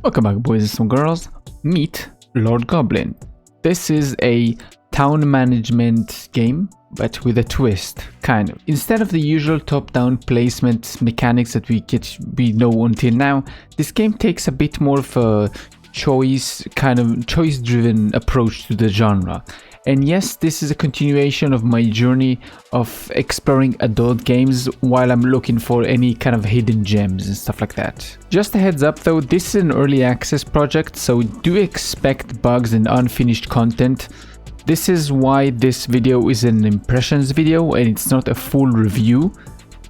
Welcome back, boys and girls. Meet Lord Goblin. This is a town management game, but with a twist, kind of. Instead of the usual top-down placement mechanics that we know until now, this game takes a bit more of a choice-driven approach to the genre. And yes, this is a continuation of my journey of exploring adult games while I'm looking for any kind of hidden gems and stuff like that. Just a heads up though, this is an early access project, so do expect bugs and unfinished content. This is why this video is an impressions video and it's not a full review.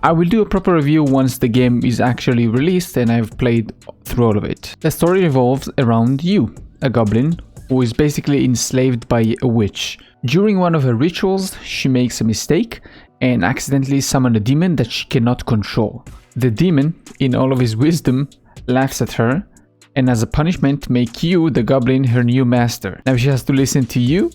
I will do a proper review once the game is actually released and I've played through all of it. The story revolves around you, a goblin, who is basically enslaved by a witch. During one of her rituals, she makes a mistake and accidentally summons a demon that she cannot control. The demon, in all of his wisdom, laughs at her and as a punishment make you, the goblin, her new master. Now she has to listen to you,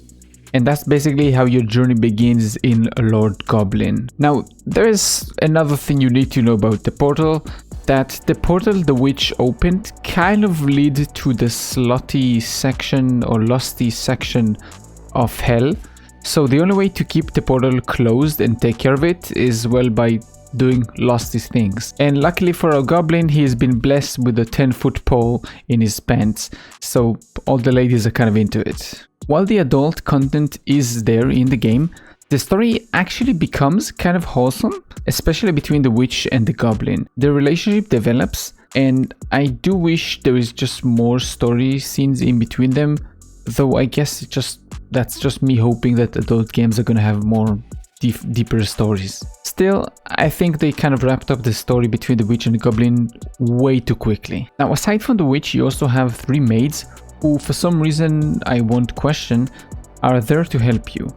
and that's basically how your journey begins in Lord Goblin. Now, there is another thing you need to know about the portal. That the portal the witch opened kind of lead to the slutty section or lusty section of hell. So the only way to keep the portal closed and take care of it is, well, by doing lusty things. And luckily for a goblin, he has been blessed with a 10-foot pole in his pants, so all the ladies are kind of into it. While the adult content is there in the game, the story actually becomes kind of wholesome, especially between the witch and the goblin. The relationship develops, and I do wish there is just more story scenes in between them, though I guess that's just me hoping that adult games are gonna have more deeper stories. Still, I think they kind of wrapped up the story between the witch and the goblin way too quickly. Now, aside from the witch, you also have 3 maids who, for some reason I won't question, are there to help you.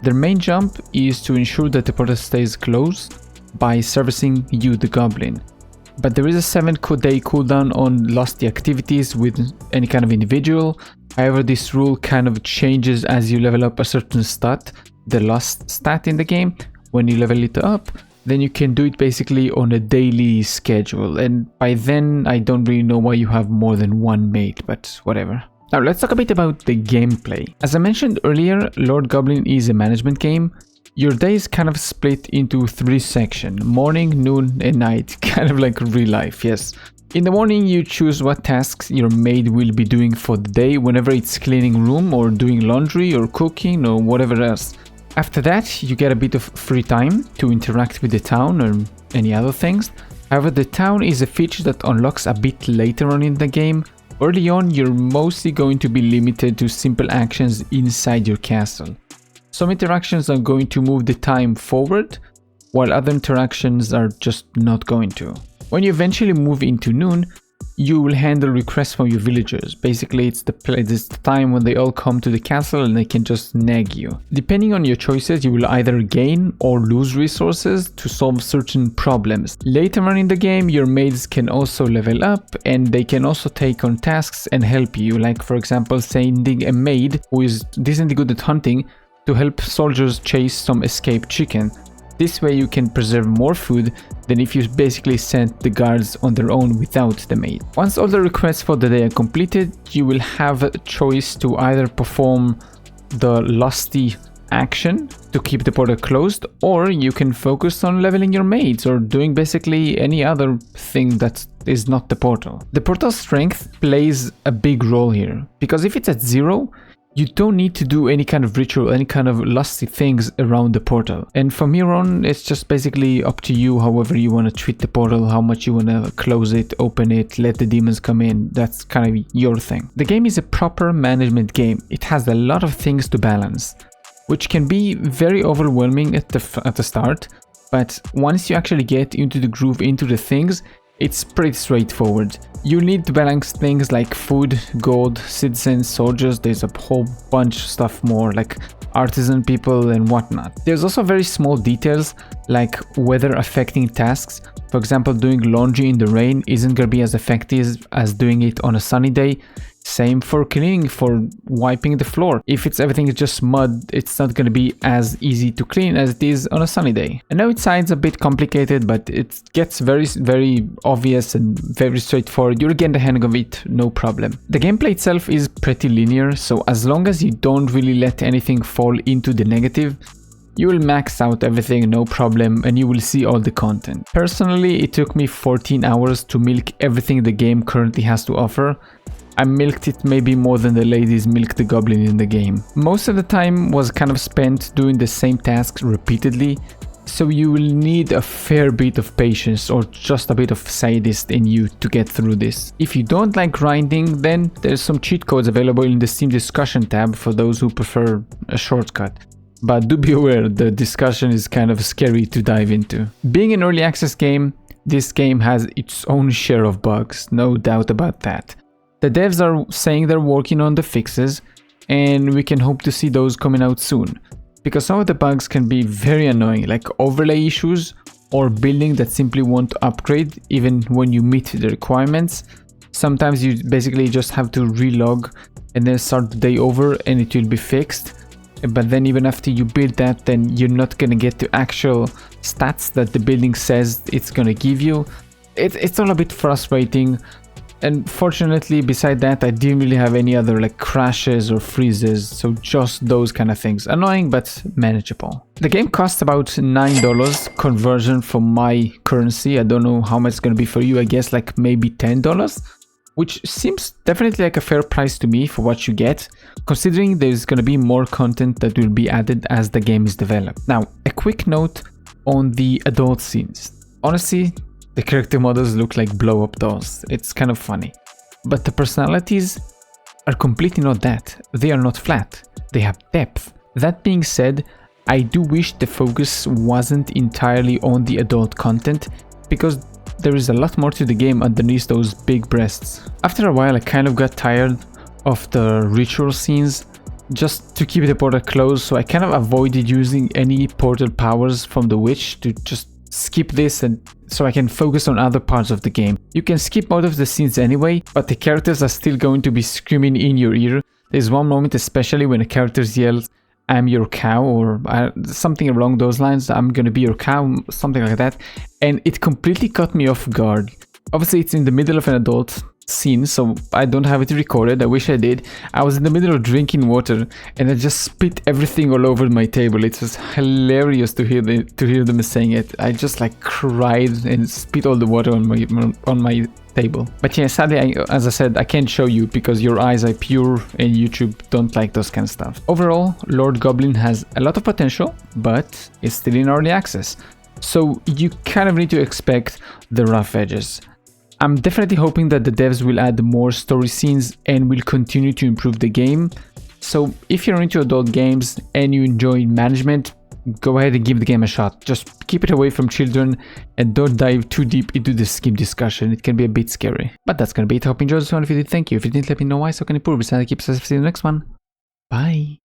Their main job is to ensure that the portal stays closed by servicing you, the goblin. But there is a 7-day cooldown on lusty activities with any kind of individual. However, this rule kind of changes as you level up a certain stat, the lust stat in the game. When you level it up, then you can do it basically on a daily schedule. And by then, I don't really know why you have more than 1 maid, but whatever. Now let's talk a bit about the gameplay. As I mentioned earlier, Lord Goblin is a management game. Your day is kind of split into 3 sections: morning, noon and night, kind of like real life, yes. In the morning you choose what tasks your maid will be doing for the day, whenever it's cleaning room or doing laundry or cooking or whatever else. After that you get a bit of free time to interact with the town or any other things. However, the town is a feature that unlocks a bit later on in the game. Early on, you're mostly going to be limited to simple actions inside your castle. Some interactions are going to move the time forward, while other interactions are just not going to. When you eventually move into noon, you will handle requests from your villagers. Basically, it's the time when they all come to the castle and they can just nag you. Depending on your choices, you will either gain or lose resources to solve certain problems. Later on in the game, your maids can also level up and they can also take on tasks and help you. Like, for example, sending a maid who is decently good at hunting to help soldiers chase some escaped chicken. This way you can preserve more food than if you basically sent the guards on their own without the maid. Once all the requests for the day are completed, you will have a choice to either perform the lusty action to keep the portal closed, or you can focus on leveling your maids or doing basically any other thing that is not the portal. The portal's strength plays a big role here, because if it's at 0, you don't need to do any kind of ritual, any kind of lusty things around the portal. And from here on, it's just basically up to you however you want to treat the portal, how much you want to close it, open it, let the demons come in. That's kind of your thing. The game is a proper management game. It has a lot of things to balance, which can be very overwhelming at the start. But once you actually get into the groove, into the things, it's pretty straightforward. You need to balance things like food, gold, citizens, soldiers. There's a whole bunch of stuff more, like artisan people and whatnot. There's also very small details like weather affecting tasks. For example, doing laundry in the rain isn't gonna be as effective as doing it on a sunny day. Same for cleaning, for wiping the floor. If everything is just mud, it's not going to be as easy to clean as it is on a sunny day. I know it sounds a bit complicated, but it gets very obvious and very straightforward. You'll get the hang of it, no problem. The gameplay itself is pretty linear, so as long as you don't really let anything fall into the negative, you will max out everything, no problem, and you will see all the content. Personally, it took me 14 hours to milk everything the game currently has to offer. I milked it maybe more than the ladies milk the goblin in the game. Most of the time was kind of spent doing the same tasks repeatedly, so you will need a fair bit of patience or just a bit of sadist in you to get through this. If you don't like grinding, then there's some cheat codes available in the Steam discussion tab for those who prefer a shortcut. But do be aware, the discussion is kind of scary to dive into. Being an early access game, this game has its own share of bugs, no doubt about that. The devs are saying they're working on the fixes, and we can hope to see those coming out soon. Because some of the bugs can be very annoying, like overlay issues or building that simply won't upgrade even when you meet the requirements. Sometimes you basically just have to relog and then start the day over and it will be fixed. But then even after you build that, then you're not gonna get the actual stats that the building says it's gonna give you. It's all a bit frustrating. And fortunately, beside that, I didn't really have any other like crashes or freezes, so just those kind of things. Annoying, but manageable. The game costs about $9 conversion from my currency. I don't know how much it's gonna be for you. I guess like maybe $10, which seems definitely like a fair price to me for what you get, considering there's gonna be more content that will be added as the game is developed. Now, a quick note on the adult scenes. Honestly, the character models look like blow-up dolls. It's kind of funny. But the personalities are completely not that. They are not flat. They have depth. That being said, I do wish the focus wasn't entirely on the adult content, because there is a lot more to the game underneath those big breasts. After a while, I kind of got tired of the ritual scenes, just to keep the portal closed, so I kind of avoided using any portal powers from the witch to just skip this and so I can focus on other parts of the game. You can skip most of the scenes anyway, but the characters are still going to be screaming in your ear. There's one moment especially when a character yells, "I'm your cow," or something along those lines. "I'm gonna be your cow," something like that. And it completely caught me off guard. Obviously, it's in the middle of an adult scene, so I don't have it recorded. I wish I did. I was in the middle of drinking water and I just spit everything all over my table. It was hilarious to hear them saying it. I just like cried and spit all the water on my table. But yeah, sadly, as I said, I can't show you because your eyes are pure and YouTube don't like those kind of stuff. Overall, Lord Goblin has a lot of potential, but it's still in early access, so you kind of need to expect the rough edges. I'm definitely hoping that the devs will add more story scenes and will continue to improve the game. So if you're into adult games and you enjoy management, go ahead and give the game a shot. Just keep it away from children and don't dive too deep into the scheme discussion. It can be a bit scary. But that's gonna be it. I hope you enjoyed this one. If you did, thank you. If you didn't, let me know why, so can you improve. Besides, keep us. See you in the next one. Bye.